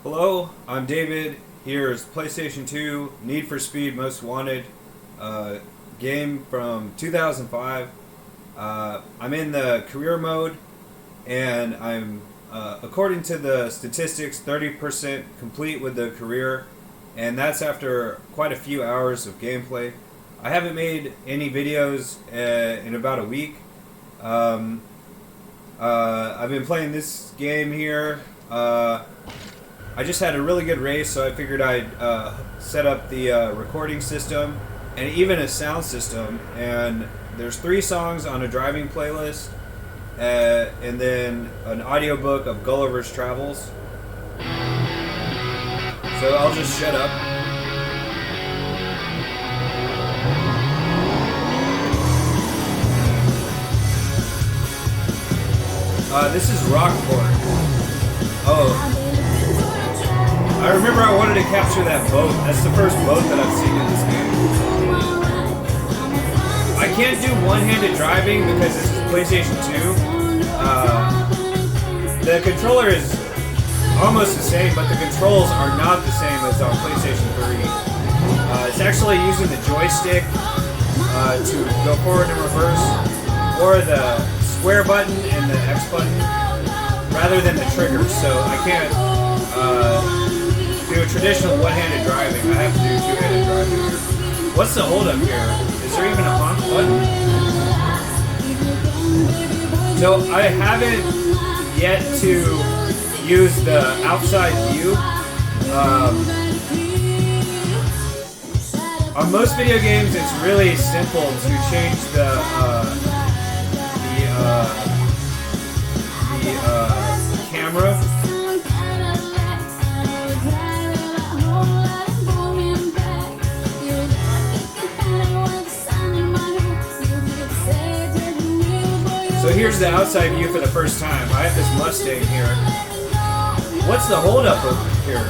Hello, I'm David. Here's PlayStation 2 Need for Speed Most Wanted game from 2005. I'm in the career mode, and I'm, according to the statistics, 30% complete with the career, and that's after quite a few hours of gameplay. I haven't made any videos in about a week. I've been playing this game here. I just had a really good race, so I figured I'd set up the recording system and even a sound system. And there's 3 songs on a driving playlist, and then an audiobook of Gulliver's Travels. So I'll just shut up. This is Rockport. Oh. I remember I wanted to capture that boat. That's the first boat that I've seen in this game. I can't do one-handed driving because this is PlayStation 2. The controller is almost the same, but the controls are not the same as on PlayStation 3. It's actually using the joystick to go forward and reverse, or the square button and the X button, rather than the triggers. So I can't do a traditional one-handed driving. I have to do two-handed driving here. What's the holdup here? Is there even a honk button? So I haven't yet to use the outside view. On most video games, it's really simple to change the camera. So here's the outside view for the first time. I have this Mustang here. What's the holdup over here?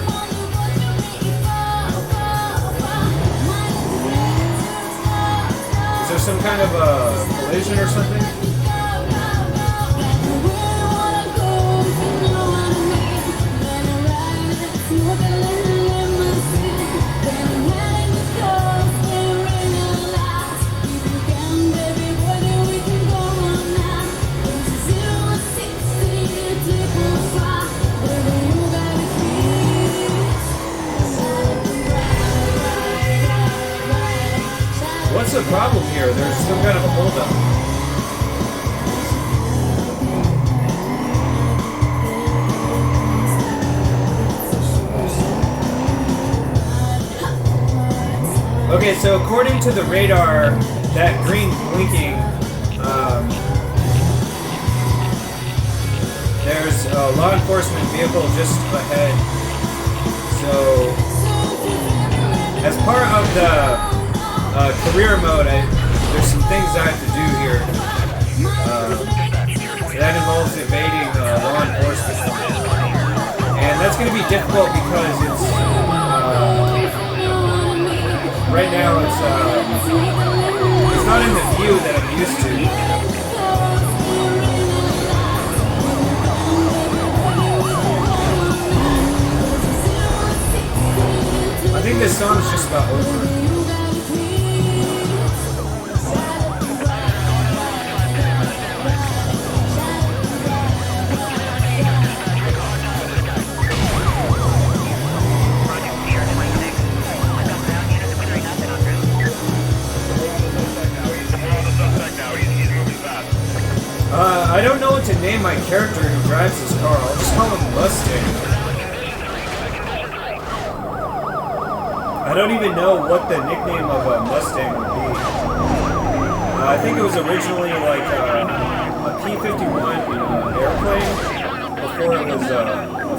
Is there some kind of a collision or something? What's the problem here? There's some kind of a holdup. Okay, so according to the radar, that green blinking, there's a law enforcement vehicle just ahead. So, as part of the career mode, there's some things I have to do here. That involves evading law enforcement. And that's going to be difficult because it's, right now it's not in the view that I'm used to. I think this song is just about over. I don't know what to name my character who drives this car. I'll just call him Mustang. I don't even know what the nickname of a Mustang would be. I think it was originally like a P-51 airplane before it was a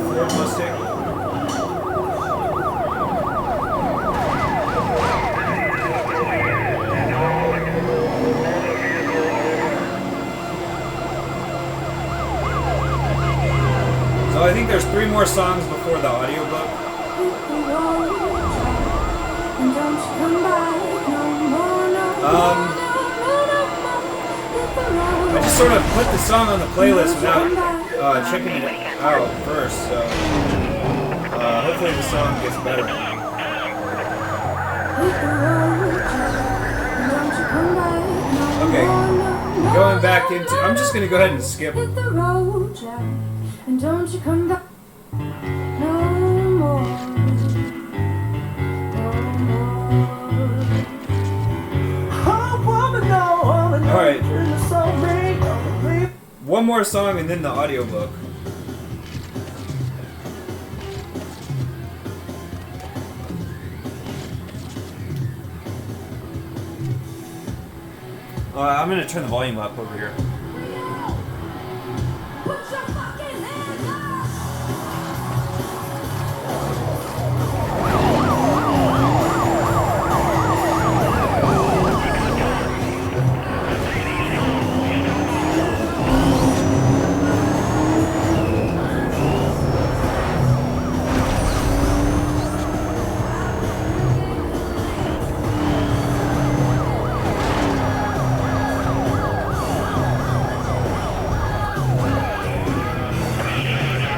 Ford Mustang. So I think there's 3 more songs before the audiobook. I just sort of put the song on the playlist without checking it out first, so hopefully the song gets better. Okay, going back into... I'm just going to go ahead and skip. Hit the road, Jack, and don't you come back no more. Alright. One more song and then the audiobook. I'm gonna turn the volume up over here. Put your fucking hands up!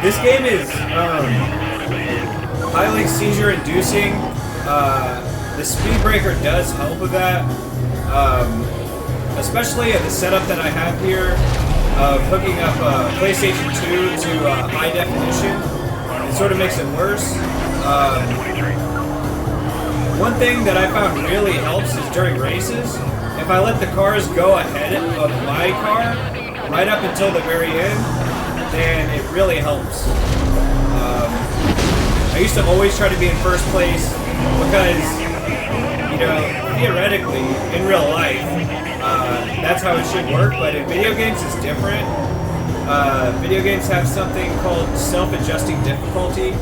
This game is highly seizure-inducing. The speed breaker does help with that, especially at the setup that I have here of hooking up PlayStation 2 to high definition. It sort of makes it worse. One thing that I found really helps is during races, if I let the cars go ahead of my car right up until the very end, then it really helps. I used to always try to be in first place because, you know, theoretically, in real life, that's how it should work, but in video games it's different. Video games have something called self-adjusting difficulty,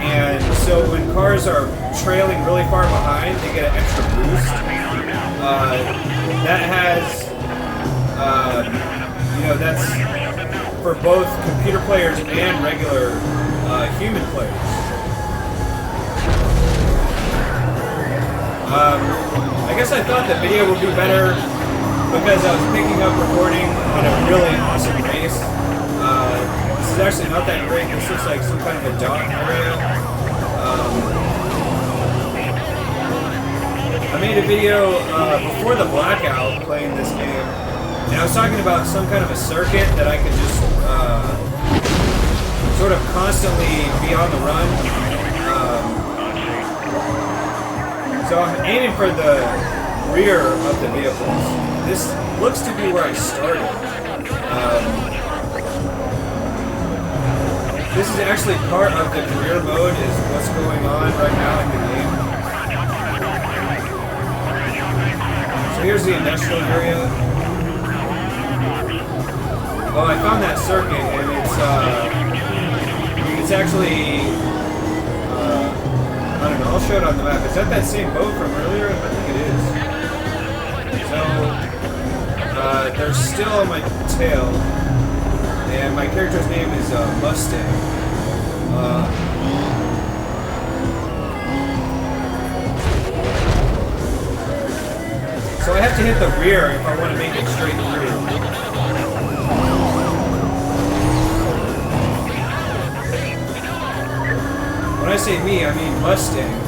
and so when cars are trailing really far behind, they get an extra boost. That has, you know, that's for both computer players and regular human players. I guess I thought the video would be better because I was picking up recording on a really awesome race. This is actually not that great. This looks like some kind of a dock area. I made a video before the blackout playing this game, and I was talking about some kind of a circuit that I could just sort of constantly be on the run. So I'm aiming for the rear of the vehicles. This looks to be where I started. This is actually part of the career mode, is what's going on right now in the game. So here's the industrial area. Oh, I found that circuit, and it's actually, I don't know, I'll show it on the map. Is that same boat from earlier? I think it is. So, they're still on my tail, and my character's name is Mustang. So I have to hit the rear if I want to make it straight through. When I say me, I mean Mustang.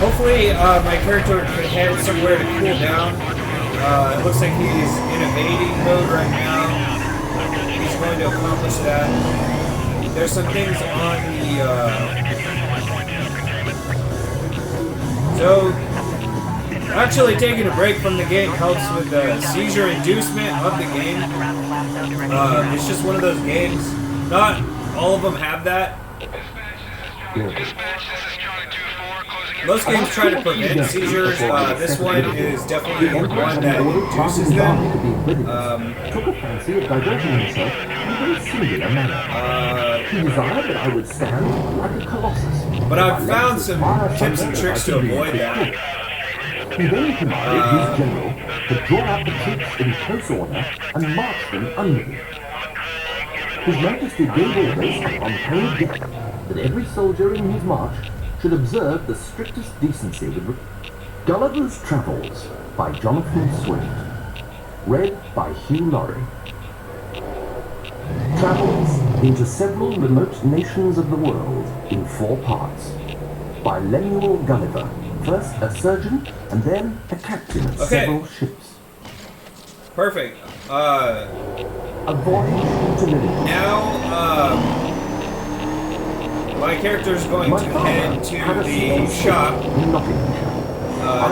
Hopefully, my character can head somewhere to cool down. It looks like he's in evading mode right now. He's going to accomplish that. There's some things on the... So, actually taking a break from the game helps with the seizure inducement of the game. It's just one of those games. Not all of them have that. Most games try to prevent seizures. This one is definitely one that induces them. Took a fancy at diverting himself in a very singular manner. He desired that I would stand like a colossus. But I've found some tips and tricks to avoid that. He then commanded his general to draw out the troops in close order and march them under him. His Majesty gave orders upon pain of death that every soldier in his march should observe the strictest decency with Gulliver's Travels by Jonathan Swift. Read by Hugh Laurie. Travels into several remote nations of the world in 4 parts. By Lemuel Gulliver, first a surgeon and then a captain of several ships. Perfect. A voyage to Liverpool. Now, my character is going to head to the shop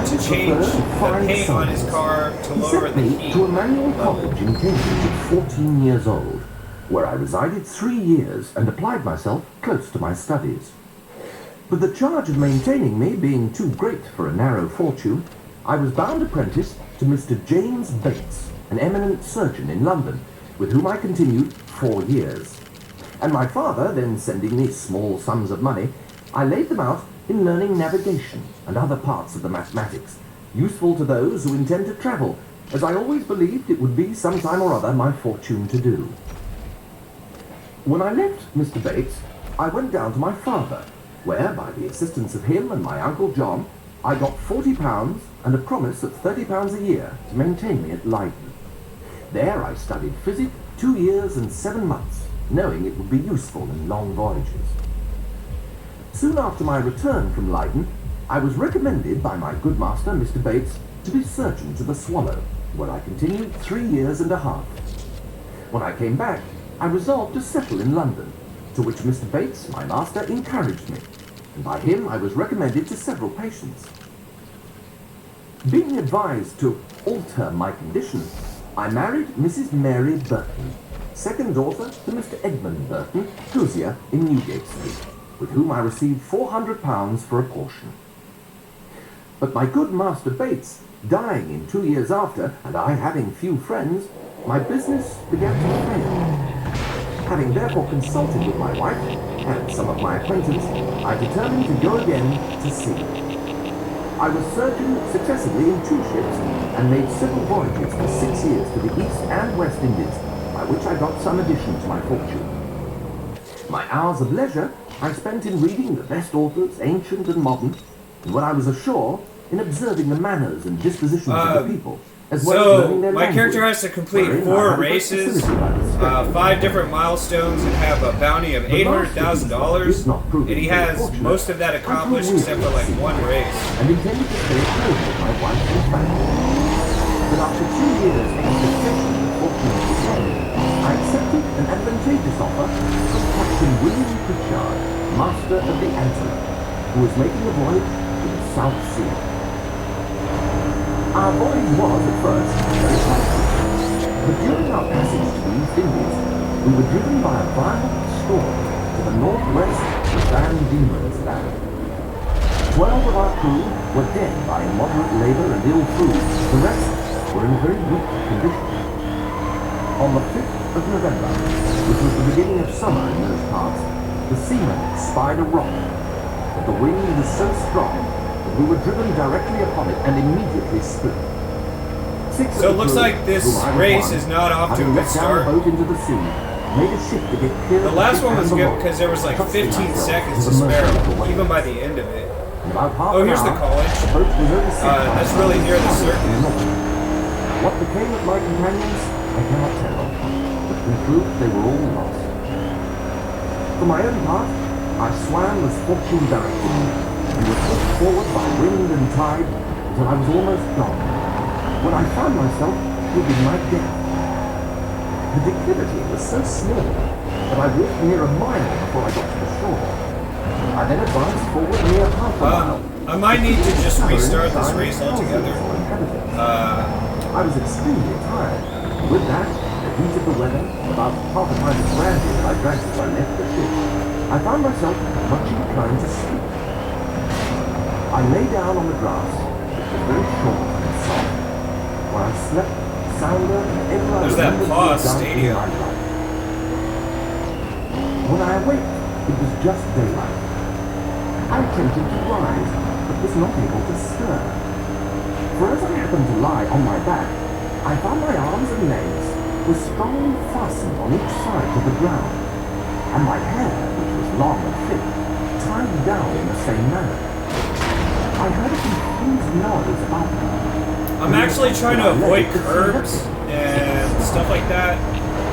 to change the paint on his car to lower the heat. To a manual college in Cambridge at 14 years old, where I resided 3 years and applied myself close to my studies. But the charge of maintaining me being too great for a narrow fortune, I was bound apprentice to Mr. James Bates, an eminent surgeon in London, with whom I continued 4 years. And my father then sending me small sums of money, I laid them out in learning navigation and other parts of the mathematics, useful to those who intend to travel, as I always believed it would be some time or other my fortune to do. When I left Mr. Bates, I went down to my father, where, by the assistance of him and my Uncle John, I got £40 and a promise of £30 a year to maintain me at Leiden. There I studied physics 2 years and 7 months, knowing it would be useful in long voyages. Soon after my return from Leiden, I was recommended by my good master, Mr. Bates, to be surgeon to the Swallow, where I continued 3 years and a half. When I came back, I resolved to settle in London, to which Mr. Bates, my master, encouraged me, and by him I was recommended to several patients. Being advised to alter my condition, I married Mrs. Mary Burton, second daughter to Mr. Edmund Burton, hoosier in Newgate Street, with whom I received £400 for a portion. But my good master Bates dying in 2 years after, and I having few friends, my business began to fail. Having therefore consulted with my wife and some of my acquaintance, I determined to go again to sea. I was surgeon successively in 2 ships and made several voyages for 6 years to the East and West Indies, by which I got some addition to my fortune. My hours of leisure I spent in reading the best authors, ancient and modern, and when I was ashore, in observing the manners and dispositions of the people, as well as learning their my language, character has to complete 4 races, 5 different milestones, and have a bounty of $800,000, and he has most of that accomplished except for like 1 race. And intended to stay at home with my wife and family. But after 2 years of expectation and fortunate return, I accepted an advantageous offer from Captain William Pritchard, master of the Antelope, who was making a voyage to the South Sea. Our voyage was, at first, very prosperous, but during our passage to the East Indies, we were driven by a violent storm to the northwest of Van Diemen's Land. 12 of our crew were dead by immoderate labour and ill food. The rest were in a very weak condition. On the 5th of November, which was the beginning of summer in those parts, the seamen spied a rock, but the wind was so strong that we were driven directly upon it and immediately split. So it looks like this race is not off to a good start. Boat into the sea, made a shift to get clear. The last one was good because there was like 15 seconds to spare, even by the end of it. Oh, here's the college. That's really near the circuit. What became of my companions, I cannot tell, but conclude they were all lost. For my own part, I swam as fortune directed me, and was pushed forward by wind and tide until I was almost gone, when I found myself within my depth. The declivity was so small that I walked near a mile before I got to the shore. I then advanced forward near half a mile. I might need to just restart this race altogether. I was extremely tired. With that, the heat of the weather, about half a pint of brandy that I drank as I left the ship, I found myself much inclined to sleep. I lay down on the grass, which was very short and soft, where I slept sounder than ever I There's that remembered Paw to have done in Stadium. my life. When I awaked, it was just daylight. I attempted to rise, but was not able to stir. For as I happened to lie on my back, I found my arms and legs were strongly fastened on each side to the ground, and my hair, which was long and thick, tied down in the same manner. I heard a confused noise about me. I'm actually trying to avoid curbs and stuff like that,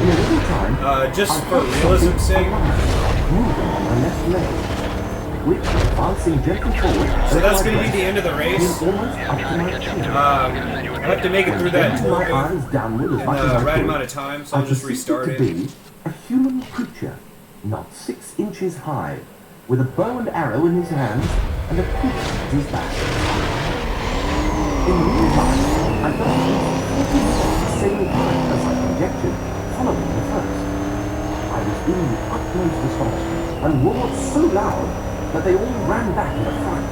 In a little time, just I for felt realism's sake. something alive moving on my left leg, which, advancing gently forward, So that's going to be the end of the race. came almost up to my chin. I have to make it through that Bending toll my eyes booth downward as in much as the I right could, amount of time, so I I'll just perceived restart it to it. be a human creature, not 6 inches high, with a bow and arrow in his hands and a quiver at his back. In the meantime, I felt at least 40 more at the same time as I conjectured, following the first. I was in the utmost astonishment, and roared so loud that they all ran back in a fright,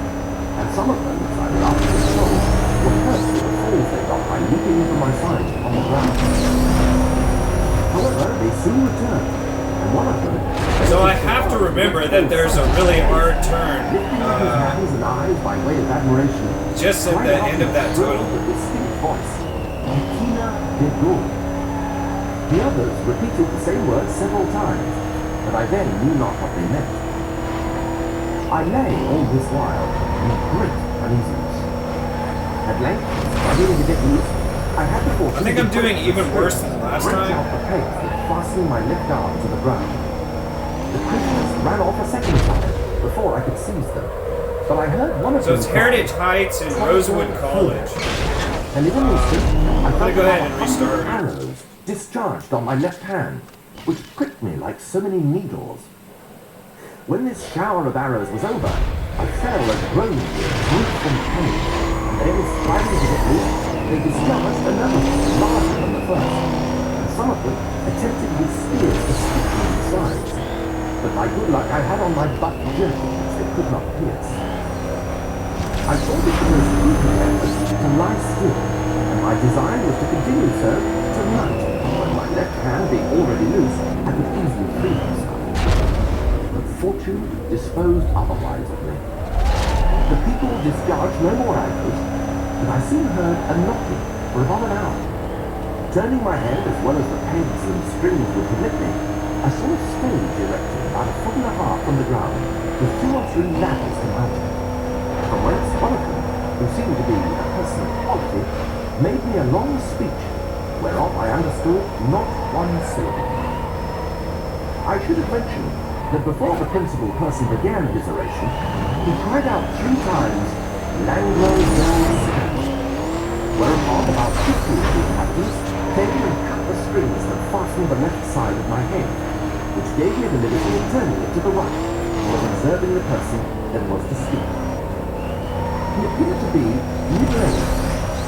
and some of them, as I was afterwards told, were hurt with the falls they got by leaping from my side on the ground. However, they soon returned, and one of them... So I have to remember that there's a really hard turn lifting up his hands and eyes by way of admiration, just at the end of that tunnel. with a distinct voice, Kina de Go. The others repeated the same words several times, but I then knew not what they meant. I lay all this while in great uneasiness. At length, struggling to get loose, I had to force... I think I'm doing even worse than last break time. out the pegs that fastened my left arm to the ground. The creatures ran off a second time before I could seize them, but I heard one of So them... it's Heritage Heights and Rosewood College. And in an instant, I gonna felt go ahead and about 100 restart. arrows discharged on my left hand, which pricked me like so many needles. When this shower of arrows was over, I fell and groaned with grief and pain, and then, striving to get loose, they discharged another one, larger than the first, and some of them attempted with spears to stick me in the sides. But by good luck, I had on my buck jerkin, which they could not pierce. I thought it the most prudent effort to lie still, and my design was to continue so till night, when my left hand being already loose, I could easily free myself. But fortune disposed otherwise of me. The people discharged no more arrows, but I soon heard a knocking for about an hour. Turning my head as well as the pegs and strings would permit me, I saw a stage erected about 1.5 feet from the ground, with 2 or 3 ladders to mount it. From whence one of them, who seemed to be a person of quality, made me a long speech, whereof I understood not one syllable. I should have mentioned that before the principal person began his oration, he cried out 3 times, "Langlo Del," whereupon about 50 of the inhabitants came and cut the strings that fastened the left side of my head, which gave me the liberty of turning it to the right, and observing the person that was to speak. He appeared to be middle-aged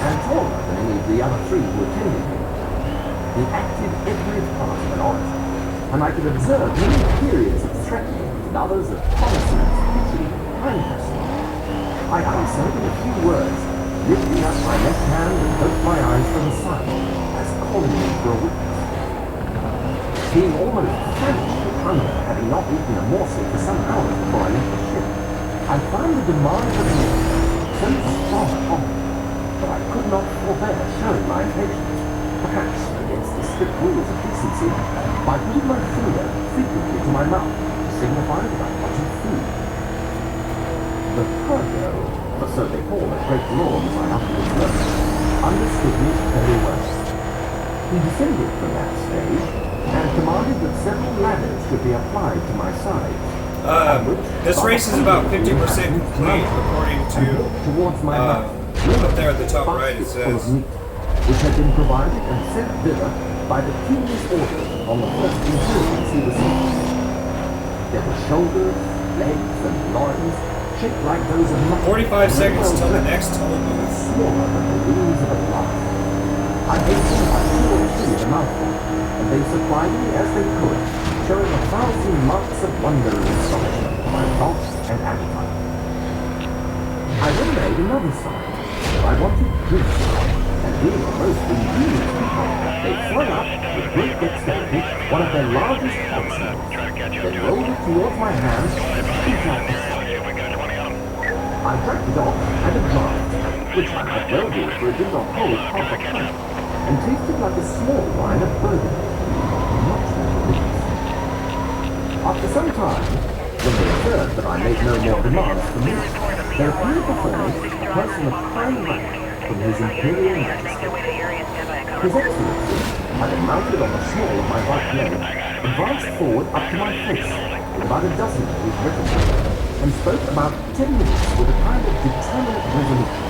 and taller than any of the other 3 who attended him. He acted every part of an orator, and I could observe many periods of threatening and others of promises, pity, and kindness. I answered in a few words, lifting up my left hand and both my eyes to the sun, as calling me for a witness. Being almost famished with hunger, having not eaten a morsel for some hours before I left the ship, I found the demand for meal so strong upon me that I could not forbear showing my impatience, perhaps against the strict rules of decency, by putting my finger frequently to my mouth to signify that I wanted food. The Purgo, for so they call a great lord as I afterwards learned, understood me very well. He descended from that stage and commanded that several ladders should be applied to my sides. This race is about 50% complete, according to towards my mouth, up there at the top right it full of says. meat, which had been provided and sent thither by the king's order on the first intelligence he received. There were shoulders, legs, and loins, shaped like those of mutton. 45 seconds till the next toll booth. Smaller than the wings of a lark. I ate them by 2 or 3 at a mouthful, and they supplied me as they could, showing 1,000 marks of wonder and astonishment for my thought and appetite. I then made another sign that I wanted drink, and being a most ingenious people, they flung up, with great dexterity, one of their largest hogsheads, then rolled it towards my hand, beat out the I dragged it off at a draught, which I might well do, for it did not hold half a pint, and tasted like a small wine of Burgundy. Much more delicious. After some time, when they observed that I made no more demands for me, there appeared before me a person of high rank from His Imperial Majesty. His Excellency, having mounted on the small of my right leg, advanced forward up to my face, with about a dozen of his retinue, and spoke about 10 minutes with a kind of determinate resolution,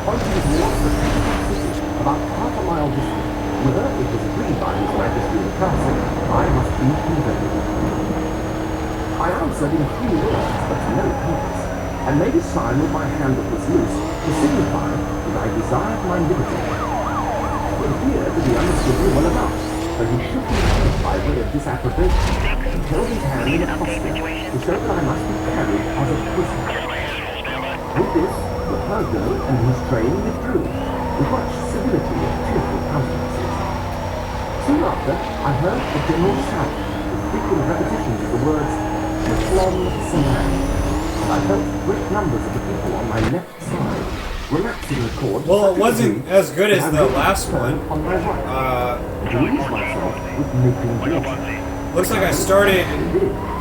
pointing towards the capital city, about half a mile distant, whither it was agreed by His Majesty in the Council I must be conveyed. I answered in few words, but to no purpose, and made a sign with my hand that was loose to signify that I desired my liberty. It appeared to be understood me well enough, but he shook his head by way of disapprobation, and held his hand in a posture to show that I must be carried as a prisoner. With this, the Pergo and his train withdrew, with much civility and cheerful countenances. Soon after, I heard a general shout, with frequent repetitions of the words, nfsmw, and I felt great numbers of the people on my left side relaxing the cord. Well, it wasn't as good as the last one. On my right, and to ease myself with making water. Looks like I started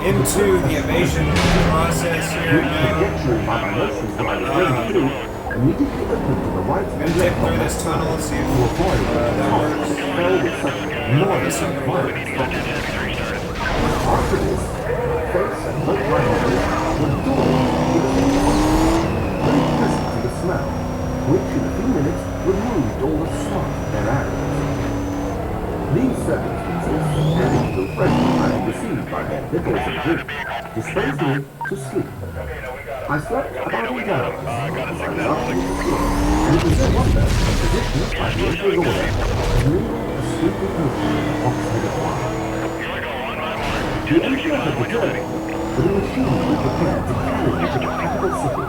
into the evasion process here now. Conjecturing by my motions that I was going through, immediately opened to the right I'm and gonna take left through of this tunnel and see if to avoid that works. fell with such noise and violence. After this, face and both my hands were dawned with a very pleasant to the smell, which in a few minutes removed all the smut of their arrows. These circumstances, adding to the refreshment I had received by their victuals and drink, disposed me to sleep. I slept about 8 hours, as I was afterwards assured, and it was no wonder that the physician, by the Emperor's order, administered a sleepy potion of oxide of wine. The Emperor had determined that a machine was prepared to carry me to the capital city,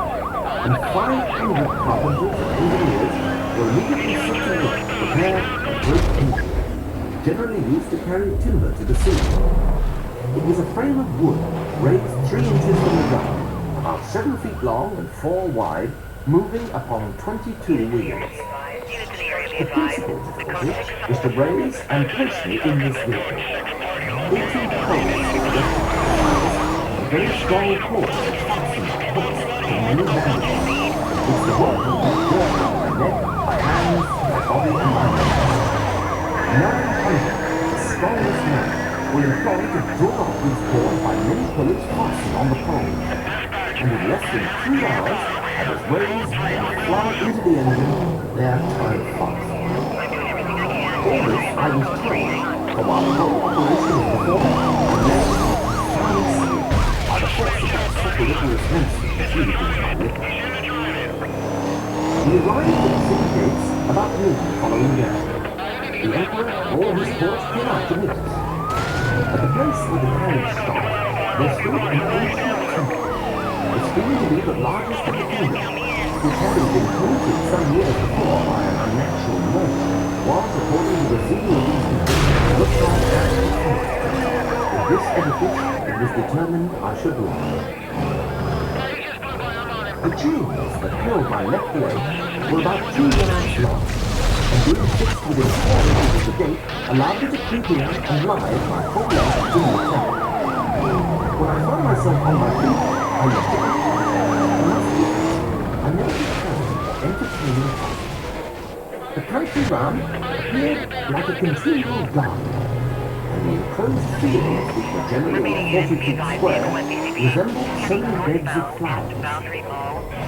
and 500 carpenters and engineers were immediately set to work to prepare a great engine, generally used to carry timber to the sea. It was a frame of wood, raised 3 inches from the ground, about 7 feet long and 4 wide, moving upon 22 wheels. The principal difficulty is to raise and place me in this vehicle. 18 poles were erected to the wheels, a very strong cord fastened by hooks and many bandages, which the workmen had worked on my neck, my hands, my body, and my legs. 900, the strongest men, were employed to draw off these cords by many pulleys fastened on the pole. And in less than 3 hours, I was raised and fly into the engine, there tied fast. All this I was told, for while the whole operation was performed, and then, sound asleep, by the force of that soporiferous medicine proceeded into my liquor. We arrived at the city gates about noon the following day. The Emperor and all his court came out to meet us. At the place where the carriage stopped, there stood an ancient temple, esteemed to be the largest of the kingdom, which having been polluted some years before by an unnatural murder, was, according to the zeal of these people, looked on as a temple. In this edifice it was determined I should lodge. The chains that held my left leg were about 2 yards long, and being fixed within 4 inches of the gate, allowed me to creep in and lie at my full length in the temple. When I found myself on my feet, I looked at it. I never returned to entertaining thought. The country round appeared like a continual garden, and the enclosed fields, which were generally 40 feet square, resembled so many beds of flowers.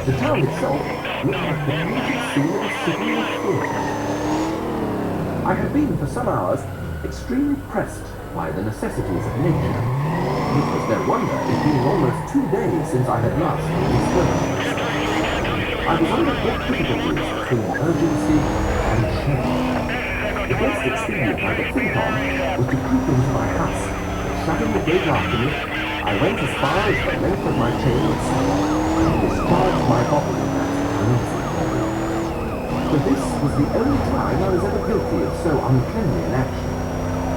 The town itself looked like the painted scene of a city in a film. I had been for some hours extremely pressed by the necessities of nature. It was no wonder, it being almost 2 days since I had last been disturbed. I was under great difficulties between urgency and shame. The best expedient I could think on was to creep into my house, and shutting the gate after me, I went as far as the length of my chain would suffer, and discharged my body of that uneasy body. But this was the only time I was ever guilty of so uncleanly an action.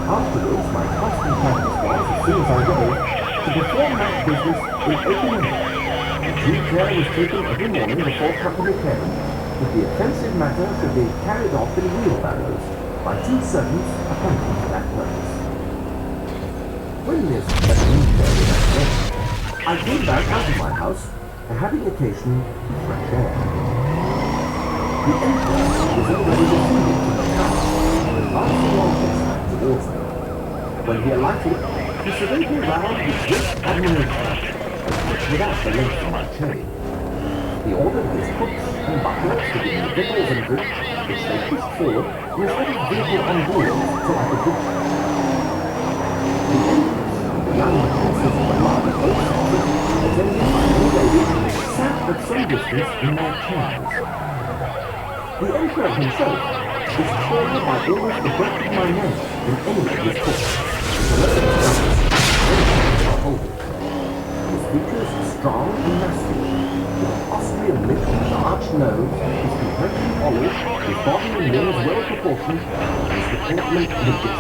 Afterwards, my constant practice was, as soon as I rose, to perform that business in open air, Due care was taken every morning before company came that the offensive matter should be carried off in wheelbarrows by 2 servants appointed for that purpose. When this adventure was at end, I came back out of my house to having occasion for fresh air. The emperor was already descending from the tower and advancing on horseback towards me. When he alighted, he surveyed me round with great admiration, without the length of my chain. He ordered his cooks and butlers to give me victuals and drink, which they pushed forward instead of vehicle on board so I could reach them. The empress and the young princes of the line of both sexes, attended by two ladies, sat at some distance in their chairs. The emperor himself was taller by almost the breadth of my name than any of his cooks, and the rest of the others, his features strong and masculine, with an Austrian lip and an arched nose, his complexion olive, his body and limbs well proportioned, and his deportment rigid.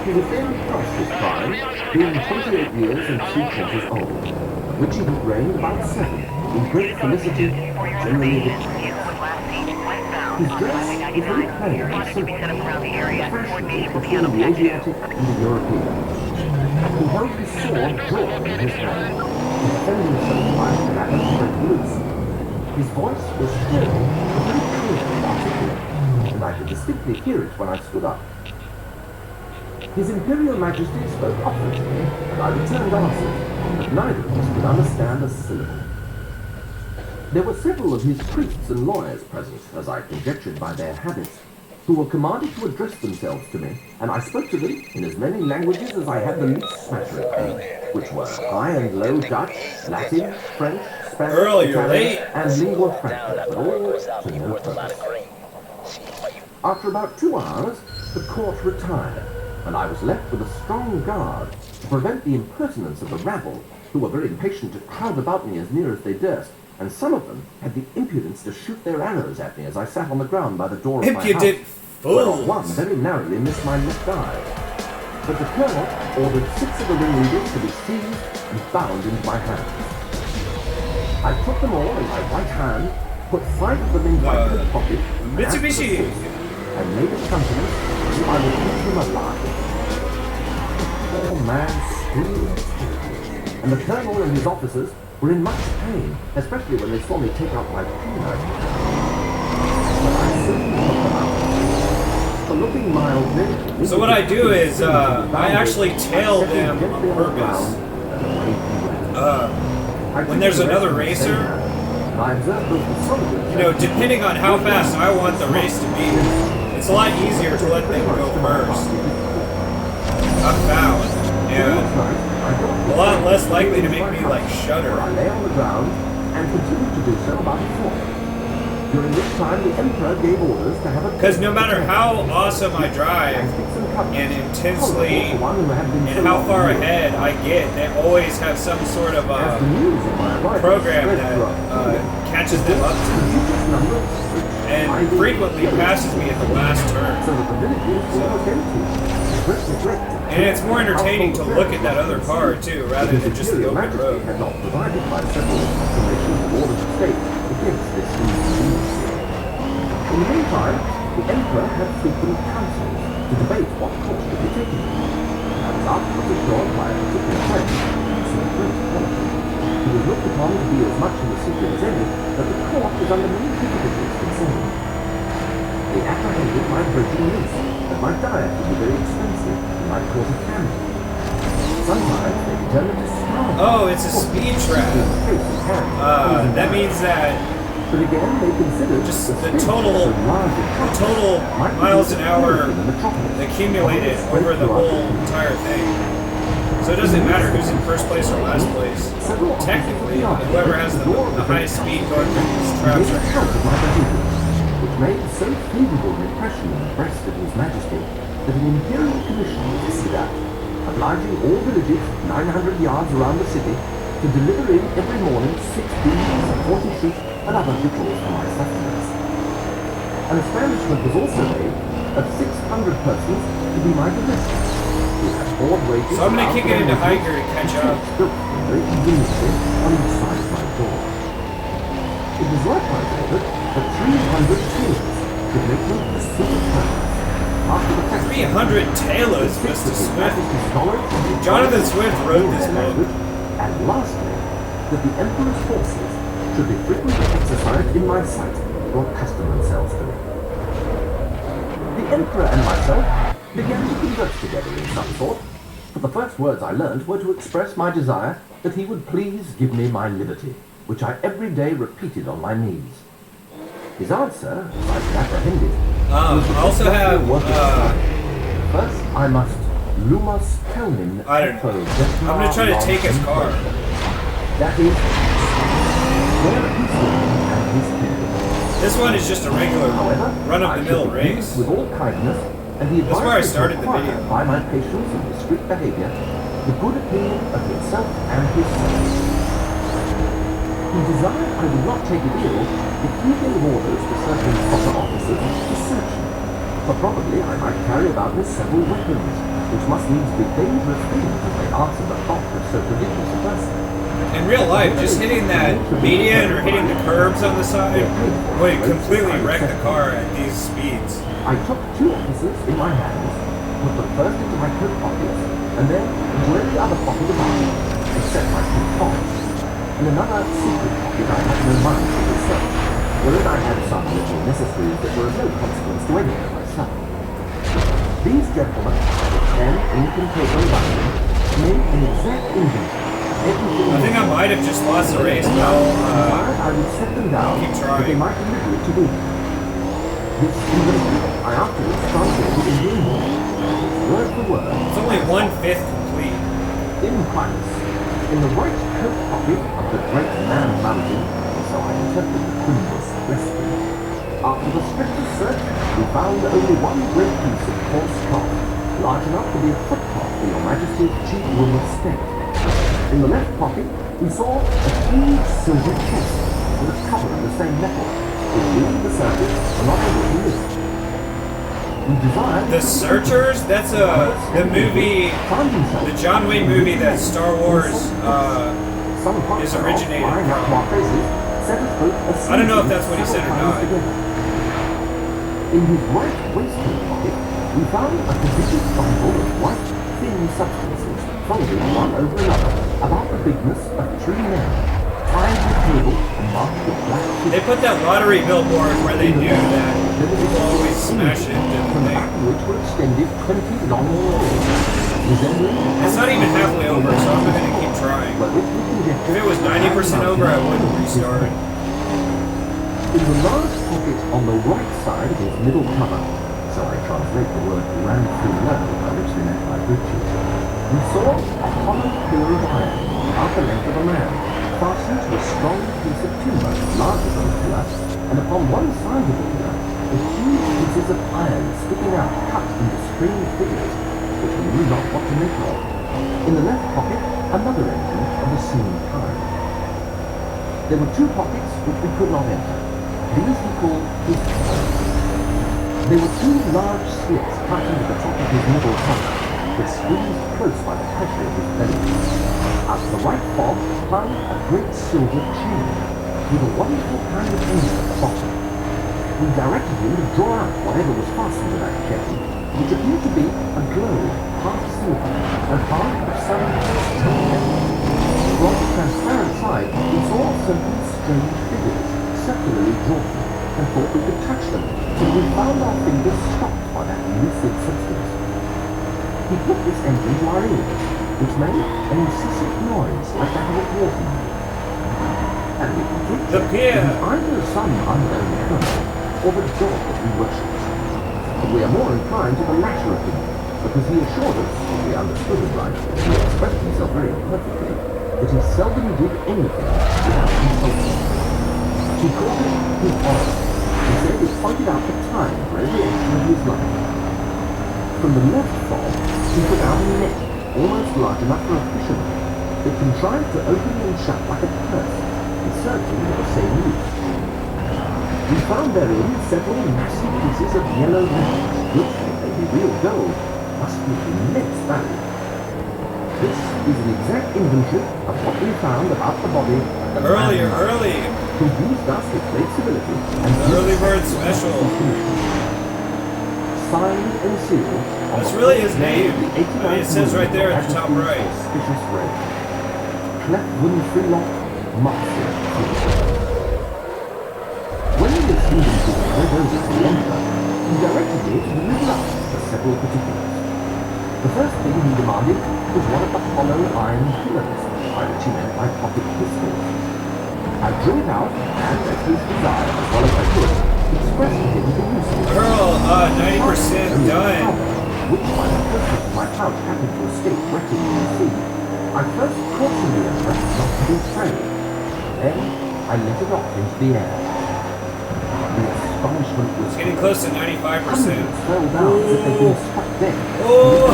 He was then past his prime, being 28 years and 3/4 old, of which he had reigned about 7, in great felicity, generally victorious. His dress was very plain and simple, fashionable between the Asiatic and the European. He held his sword drawn in his hand, to defend himself by an atom break loose. His voice was shrill, but very clear and articulate, and I could distinctly hear it when I stood up. His Imperial Majesty spoke often to me, and I returned answers, but neither of us could understand a syllable. There were several of his priests and lawyers present, as I conjectured by their habits, who were commanded to address themselves to me, and I spoke to them in as many languages as I had the least smattering of, which were High and Low Dutch, Latin, French, Spanish, Italian, and lingua franca, but all to no purpose. After about 2 hours, the court retired, and I was left with a strong guard to prevent the impertinence of the rabble, who were very impatient to crowd about me as near as they durst, and some of them had the impudence to shoot their arrows at me as I sat on the ground by the door of my Impudent house, Fools! whereof one very narrowly missed my left eye. But the colonel ordered 6 of the ringleaders to be seized and bound into my hands. I took them all in my right hand, put 5 of them in my coat pocket, and Mitsubishi! and made a countenance as if I would eat him alive. The poor man screamed, and the colonel and his officers were in much pain, especially when they saw me take out my penknife. But I soon put them out. For looking mildly... So what I do is, I actually tail them on purpose. When there's another racer, you know, depending on how fast I want the race to be, it's a lot easier to let them go first. I've found, and a lot less likely to make me like shudder. I lay on the ground and continued to do so about a foot. During this time, the emperor gave orders to have a... Because no matter how awesome I drive and intensely and how far ahead I get, they always have some sort of program that catches them up to me and frequently passes me at the last turn. And it's more entertaining to look at that other car too, rather than just the open road. Had not provided by several proclamations of orders of state against this inconvenience. In the meantime, the emperor had frequent councils to debate what course should be taken. And I was afterwards assured by a particular friend, some great quality, who was looked upon to be as much in the secret as any, that the court was under many difficulties concerning. They apprehended my virgin niece, that my diet would be very expensive, and might cause a famine. Sometimes they determined to starve. Oh, it's a speed trap. That means that but again, they considered just the total miles an hour accumulated over the whole entire thing. So it doesn't matter who's in first place or last place. Technically, whoever has the highest speed going through these traps right here. Which made so favourable an impression on the breast of His Majesty that an imperial commission was issued out, obliging all villages 900 yards around the city to deliver in every morning 6 beans, 40 sheep, and other victuals for my sustenance. An establishment was also made of 600 persons to be my domestics, who had board wages. So I'm going to kick it into high gear to catch up. Built very conveniently on each side. was likewise ordered that 300 tailors should make me the suit of clothes. After the fact, 300 tailors, Mr. Smith. Jonathan Swift wrote this book. And lastly, that the Emperor's forces should be frequently exercised in my sight or accustom themselves to me. The Emperor and myself began to converse together in some sort, for the first words I learned were to express my desire that he would please give me my liberty, which I every day repeated on my knees. His answer, as I could apprehend it, was I also have, first I must lumos telmin. I don't know. I'm gonna try to take his car. That is, where his name and his head. This one is just a regular However, run-of-the-mill I race. with all kindness, and the That's where I advice started the required video. by my patience and discreet behavior, the good opinion of himself and his son. He desired I would not take it ill if he gave orders to certain proper officers to search me, for probably I might carry about me several weapons, which must needs be dangerous things if they answer the thought of so prodigious a person. In real life, just hitting that median or hitting the curbs on the side would completely wreck the car at these speeds. I took 2 officers in my hands, put them first into my coat pockets, and then into every other pocket about me, except my coat pockets. In another secret pocket I had no mind to research, wherein I had some little necessaries that were of no consequence to any of myself. These gentlemen, then ink and paper about them, made an exact inventory. I think I might have just lost the race, but I would set them down keep that trying. they might deliver it to me. This inventory I afterwards translated in English, word for word. It's only 1/5 complete. In price, in the right coat pocket of the great man mountain, so I interpret the criminal's recipe. After the strictest search, we found only one great piece of coarse cloth, large enough to be a footcloth for your Majesty's chief room of state. In the left pocket, we saw a huge silver chest with a cover of the same metal, which we and the searchers were not able to lift. We desired The Searchers? That's the movie, the John Wayne movie that Star Wars is originated from. I don't know if that's what he said or not. In his right waistcoat pocket, we found a prodigious bundle of white, thin substances, folded one over another, about the bigness of 3 men, tied to the table and marked with black sheets. They put that lottery billboard where they knew that people always smash it into the From the thing. back of which were extended 20 long cords, resembling... It's not even halfway over, so I'm going to keep trying. If it was 90% over, I wouldn't restart. In the large pocket on the right side of his middle cover, so I translate the word ran through low, by which they meant by breeches, we saw a hollow pillar of iron, about the length of a man, fastened to a strong piece of timber, larger than the pillar, and upon one side of the pillar, the huge pieces of iron sticking out, cut into strange figures, which we knew not what to make of. In the left pocket, another engine of the same kind. There were 2 pockets which we could not enter. These he called his pockets. There were 2 large slits cut into the top of his middle cover, which squeezed close by the pressure of his belly. At the right fob hung a great silver chain, with a wonderful kind of engine at the bottom. We directed him to draw out whatever was fastened to that chain, which appeared to be a globe, half silver, and half of some strange metal. From the transparent side, we saw certain strange figures, circularly drawn, and thought we could touch them, till we found our fingers stopped by that lucid substance. He put this engine to our ears, which made an incessant noise like that of a water mill. And we concluded The pier! it was either some unknown colonel, or the god that we worshipped. But we are more inclined to the latter opinion, because he assured us, if we understood him right, and he expressed himself very imperfectly, that he seldom did anything without consulting. He called it his honor. He said it pointed out the time for every action of his life. From the left fob, he put out a net, almost large enough for a fisherman. It contrived to open and shut like a purse, and certainly for the same use. We found therein several massive pieces of yellow metals, which, if they be real gold, must be of immense value. This is an exact inventory of what we found about the body of Early. who used us with great civility and The early bird special. Signed and sealed. That's really his name. I mean, it says right there at the top right. Auspicious reign. Clef Freelock, Master. When he was leading to the read over to the Emperor, he directed me to deliver up for several particulars. The first thing he demanded was one of the hollow iron pillars, by which he meant my pocket pistols. I drew it out, and at his desire, as well as I could, expressed to him the use of it. Earl, 90% done. Which by the purpose of my pouch happened to escape wrecking in the sea, I first cautioned the Emperor not to betray it. Then I let it off into the air. The astonishment was Getting close to 95%. hundreds fell down as if they'd been struck dead. Oh,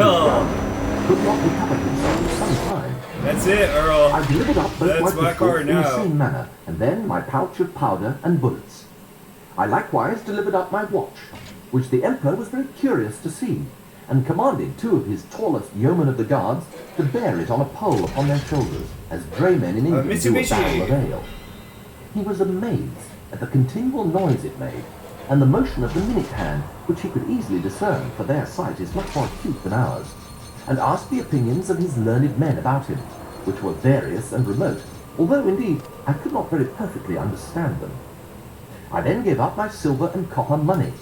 Earl. Could not recover himself for some time. That's it, Earl. I delivered up both That's my my pistols car in the now. same manner, and then my pouch of powder and bullets. I likewise delivered up my watch, which the Emperor was very curious to see, and commanded two of his tallest yeomen of the guards to bear it on a pole upon their shoulders, as draymen in England do a Mitsubishi. barrel of ale. He was amazed at the continual noise it made, and the motion of the minute hand, which he could easily discern, for their sight is much more acute than ours, and asked the opinions of his learned men about him, which were various and remote, although indeed I could not very perfectly understand them. I then gave up my silver and copper money,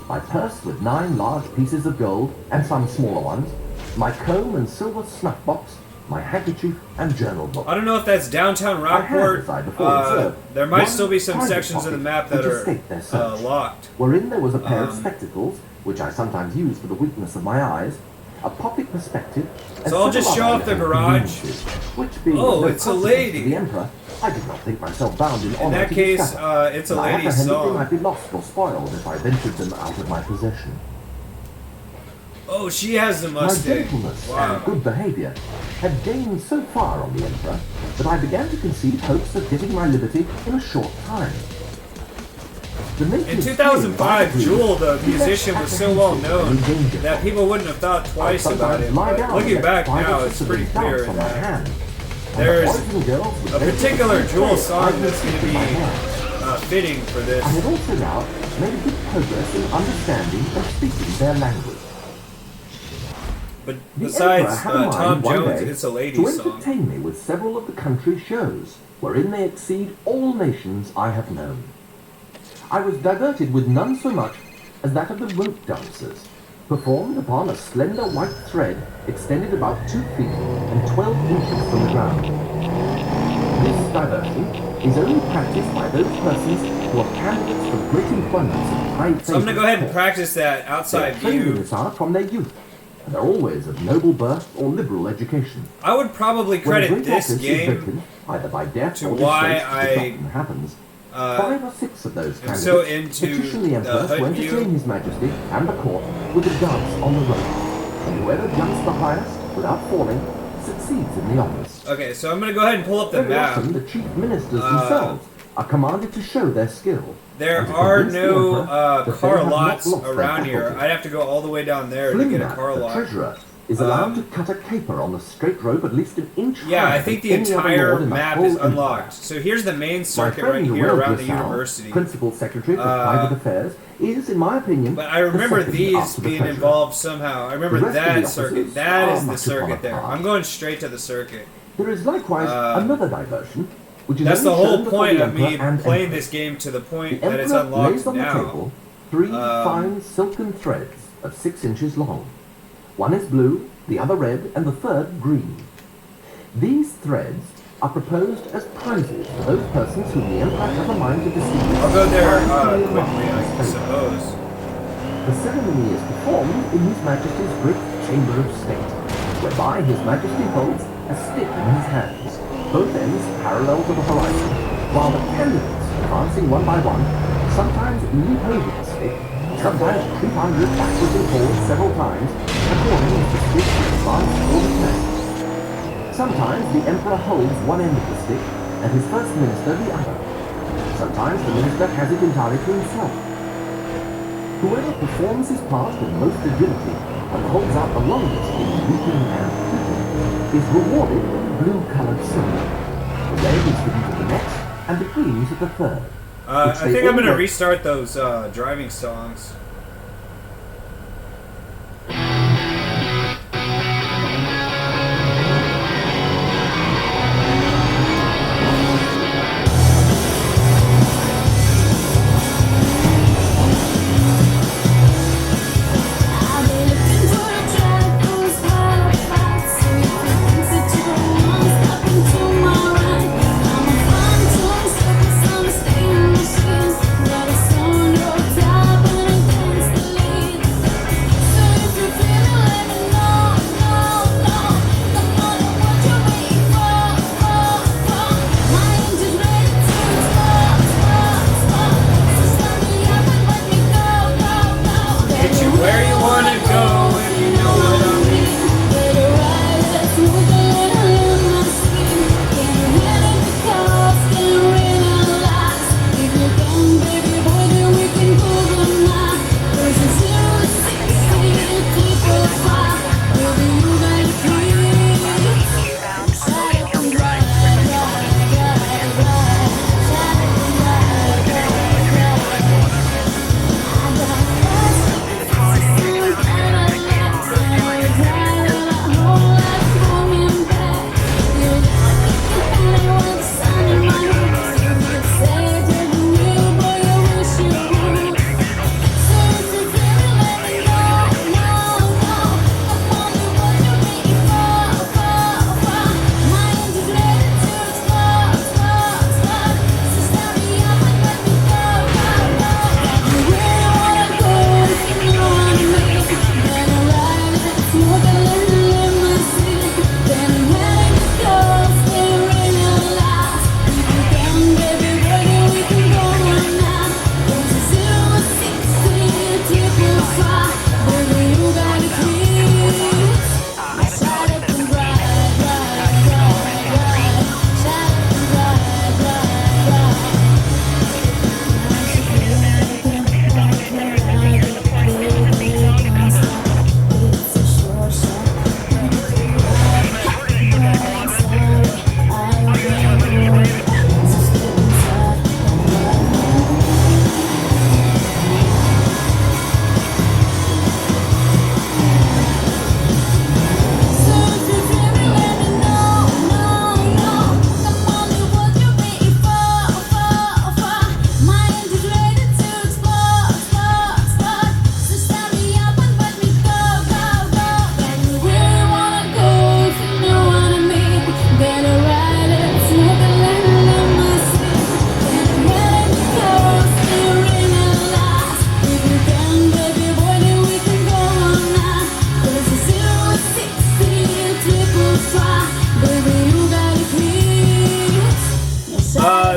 my purse with 9 large pieces of gold and some smaller ones, my comb and silver snuff box, my handkerchief and journal book. I don't know if that's downtown Rockport. I had, as I before observed, There might one still be some private sections of the pocket map that which are escaped their search, locked. wherein there was a pair of spectacles, which I sometimes use for the weakness of my eyes, a pocket perspective, and So I'll just several show other off the little garage. conveniences, which being Oh, no it's a consequence lady. to the Emperor, I did not think myself bound in In honor that to case, discover, it's a and I lady's apprehended they song. might be lost or spoiled if I ventured them out of my possession. Oh, she has the My Mustang. gentleness Wow. and good behaviour had gained so far on the Emperor that I began to conceive hopes of getting my liberty in a short time. The In native 2005, king, Jewel, the he musician, left was so well known apprehensive and in that danger. people wouldn't have thought twice I about sometimes him. lie But down looking and back let now, 5 or it's 6 of pretty them dance clear on my that hand. there's And the boys and girls with a great particular respect Jewel say, song "I that's going to listen be my hair." fitting for this. I had also now made good progress in understanding and speaking their language. But The besides Emperor had in Tom mind one Jones, day it's a lady to song. entertain me with several of the country shows, wherein they exceed all nations I have known. I was diverted with none so much as that of the rope dancers, performed upon a slender white thread extended about 2 feet and 12 inches from the ground. This diversion is only practiced by those persons who are candidates for great employments and high So I'm going to go ahead and favour. practice that outside Their trained in view. this art from their youth, and are always of noble birth or liberal education. I would probably When a credit great this office is game vacant, either by death to or why disgrace, which I, often happens, uh, 5 or 6 of those am candidates so into petition the the Emperor HUD to entertain view. His Majesty and the court with a dance on the rope, and whoever jumps the highest without falling succeeds in the office. Okay, so I'm going to go ahead and pull up the Very map. often, the chief ministers themselves are commanded to show their skill. There and to are convince the no Emperor that they car have not lots lost their around here. faculty. I'd have to go all the way down there to Flingnat, get a car the lot. treasurer, is allowed to cut a caper on the straight rope at least an inch Yeah, higher I think the than any other entire lord in the map whole is empire. unlocked. So here's the main My circuit friend right here Will around the Griswold, university. Principal Secretary for Private Affairs, is, in my opinion, But I remember the second these after the being treasurer. involved somehow. I remember The rest of that the circuit. officers That are is the much upon circuit a there. par. I'm going straight to the circuit. There is likewise another diversion, which is That's the only whole shown before point the of me Emperor and playing Empress. this game to the The point that it's Emperor unlocked lays on the now. table 3 fine silken threads of 6 inches long. One is blue, the other red, and the third green. These threads are proposed as prizes for those persons whom the Emperor has a mind to deceive. I'll go there by appealing quickly, on I his favour. suppose. The ceremony is performed in His Majesty's great chamber of state, whereby His Majesty holds a stick in his hands, both ends parallel to the horizon, while the candidates, advancing one by one, sometimes leap over the stick, sometimes creep under it backwards and forwards several times, according as the stick is advanced or dismissed. Sometimes the Emperor holds one end of the stick, and his First Minister the other. Sometimes the Minister has it entirely to himself. Whoever performs his part with most agility and holds out the longest in leaping and flipping is rewarded with blue-colored silver. The leg is given to the next, and the queen's at the third. I think I'm going to restart those driving songs.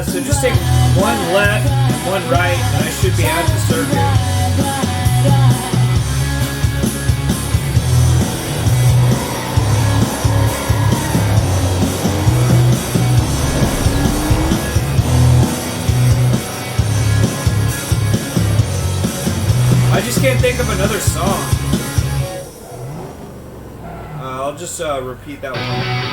So just take one left and one right, and I should be out of the circuit. I just can't think of another song. I'll just repeat that one.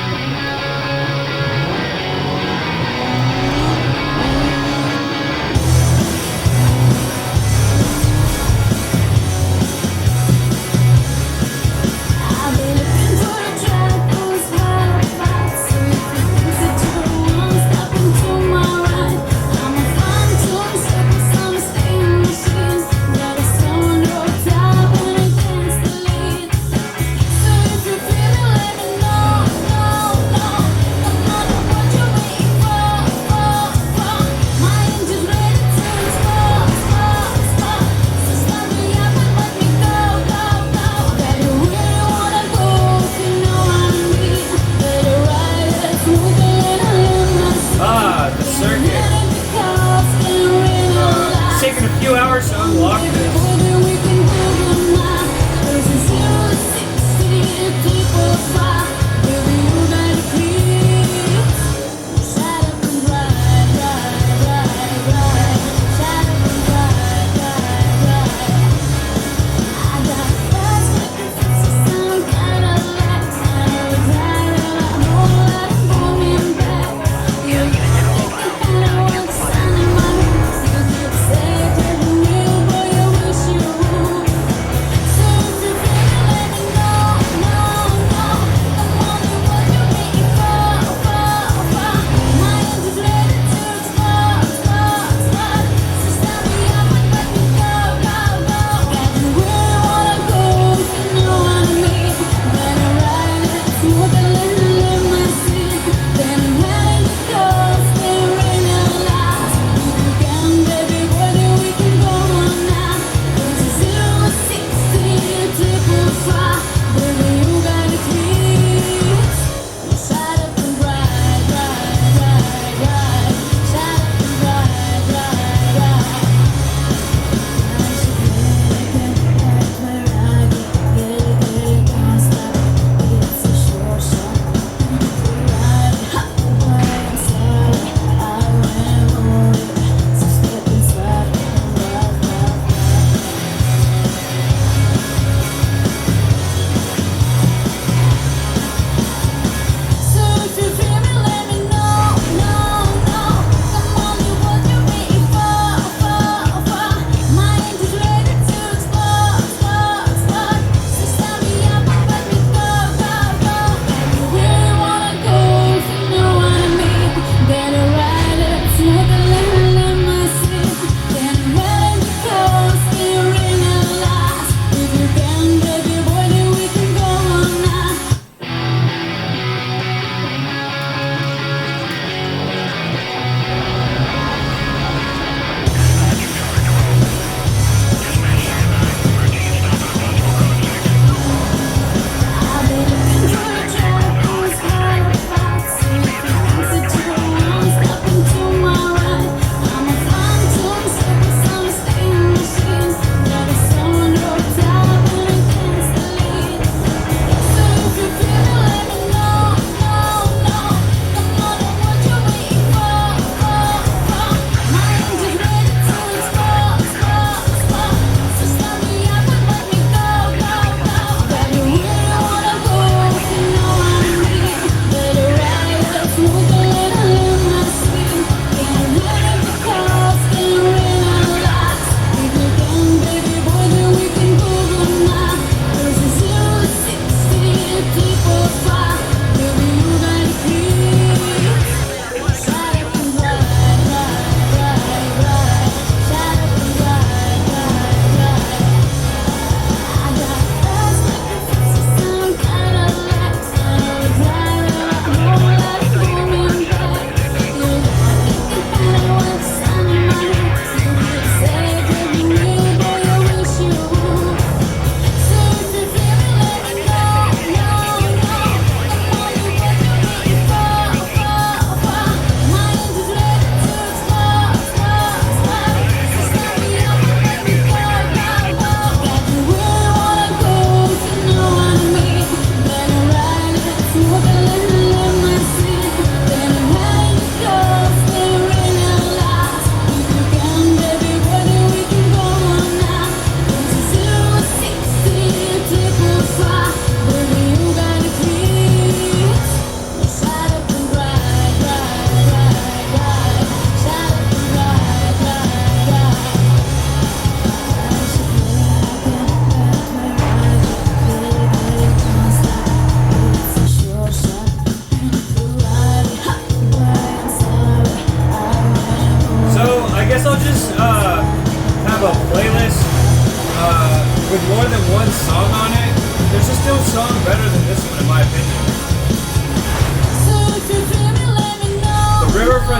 Taking a few hours to unlock this.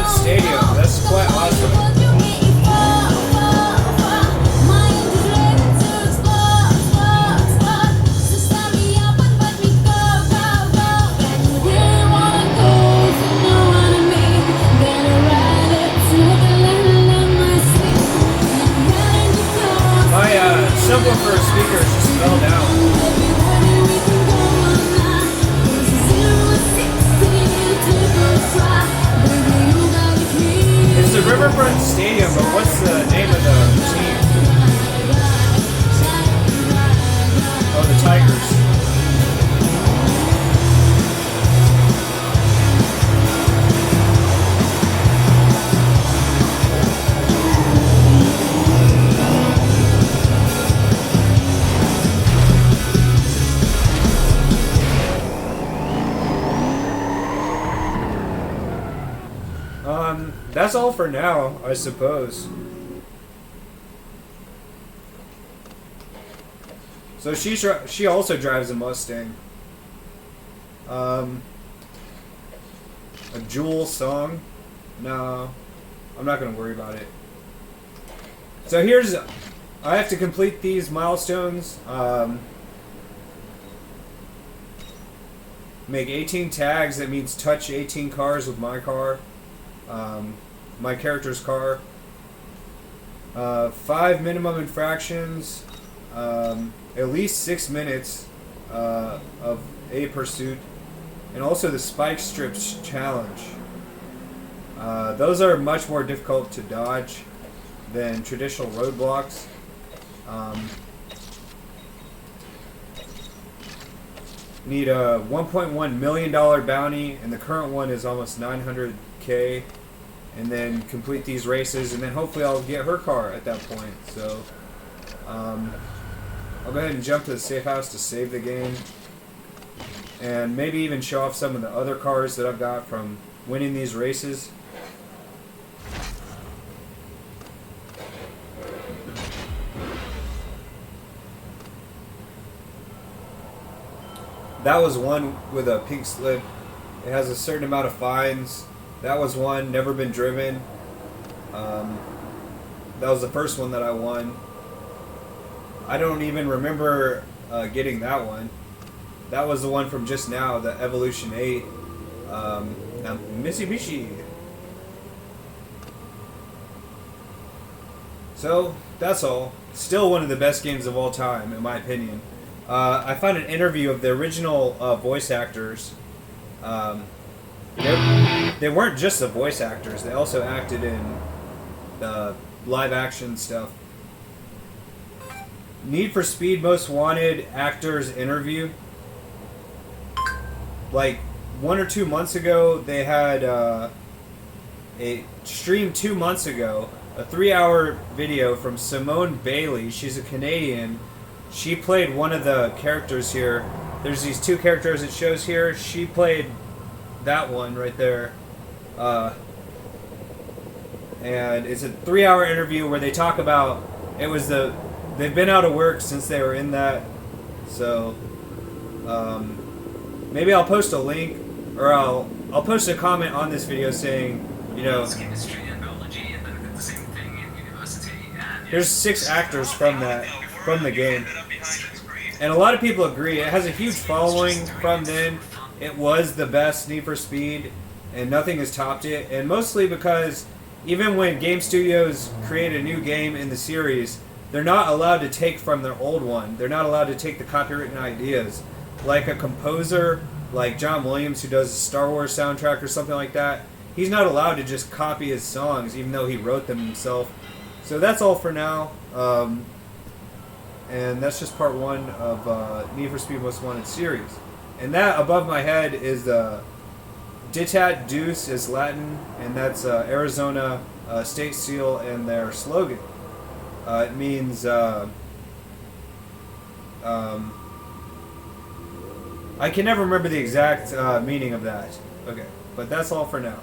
Riverfront Stadium. That's quite awesome. My subwoofer speakers just fell down. It's the Riverfront Stadium, but what's the name of the team? Oh, the Tigers. That's all for now, I suppose. So she also drives a Mustang. A Jewel song? No, I'm not gonna worry about it. So I have to complete these milestones. Make 18 tags. That means touch 18 cars with my car. My character's car. 5 minimum infractions. At least 6 minutes of a pursuit. And also the spike strips challenge. Those are much more difficult to dodge than traditional roadblocks. Need a $1.1 million bounty, and the current one is almost 900K. And then complete these races, and then hopefully I'll get her car at that point. So I'll go ahead and jump to the safe house to save the game, and maybe even show off some of the other cars that I've got from winning these races. That was one with a pink slip. It has a certain amount of fines. That was one, never been driven. That was the first one that I won. I don't even remember getting that one. That was the one from just now, the Evolution 8. Mitsubishi. So, that's all. Still one of the best games of all time, in my opinion. I found an interview of the original voice actors. They weren't just the voice actors, they also acted in the live action stuff. Need for Speed Most Wanted actors interview. Like 1 or 2 months ago, they had a stream 2 months ago, a 3-hour video from Simone Bailey. She's a Canadian. She played one of the characters here. There's these 2 characters it shows here. She played that one right there. And it's a 3-hour interview where they talk about they've been out of work since they were in that. So maybe I'll post a link, or I'll post a comment on this video saying, you know, there's 6 actors from the game, and a lot of people agree. It has a huge following from then. It was the best Need for Speed, and nothing has topped it. And mostly because even when game studios create a new game in the series, they're not allowed to take from their old one. They're not allowed to take the copywritten ideas. Like a composer like John Williams, who does a Star Wars soundtrack or something like that, he's not allowed to just copy his songs, even though he wrote them himself. So that's all for now. And that's just part 1 of Need for Speed Most Wanted series. And that above my head is Ditat Deuce is Latin, and that's Arizona state seal and their slogan. It means I can never remember the exact meaning of that. Okay, but that's all for now.